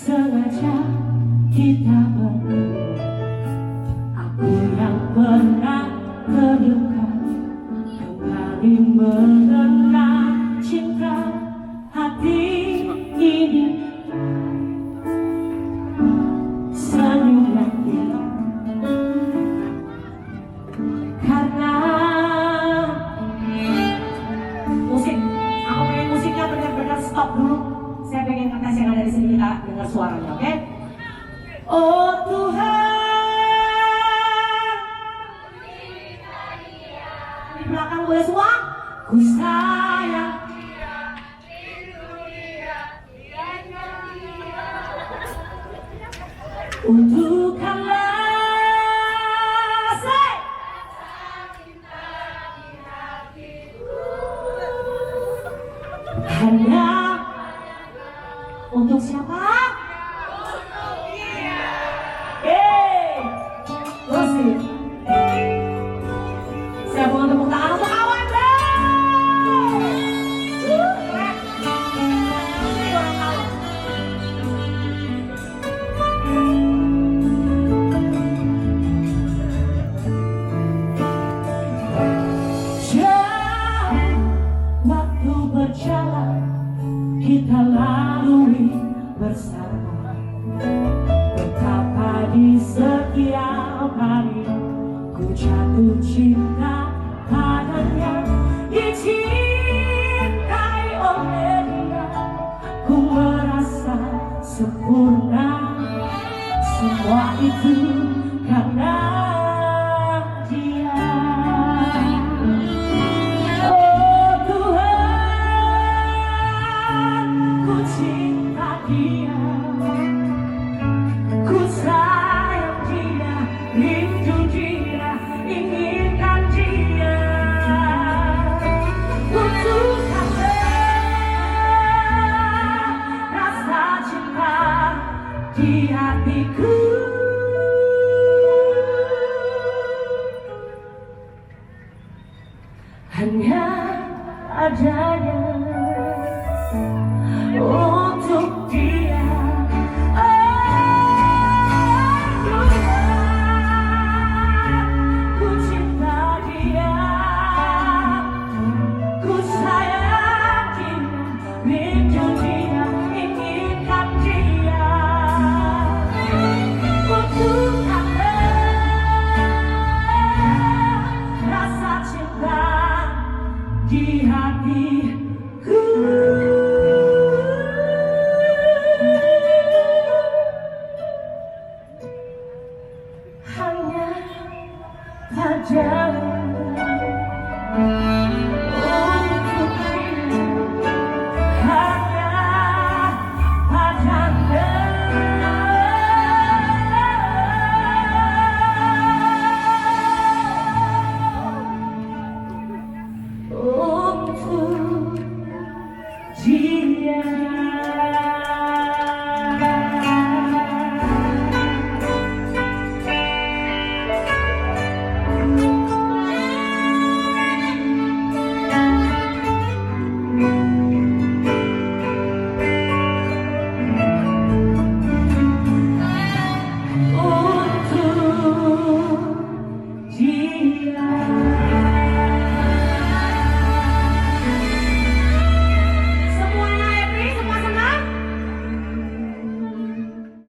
sengaja kita berdua. Aku yang pernah terluka kembali mengenal cinta hati ini. Senyum lagi karena musik. Aku pengen musiknya benar-benar stop dulu. Saya pengen kertas yang ada di sini kita dengar suaranya, oke? Oh Tuhan, di belakang boleh semua. Ku sayang untuk kasih hanya untuk siapa? Masih. Saya mau tepuk tangan untuk kawan deh. Jauh waktu berjalan kita lalui bersama. Betapa di setiap hari ku jatuh cinta padanya, dicintai oleh dia. Ku merasa sempurna, semua itu karena dia. Oh Tuhan, ku cinta dia. Ku sayang dia, rindu dia, inginkan dia. Butuhkanlah rasa cinta di hatiku.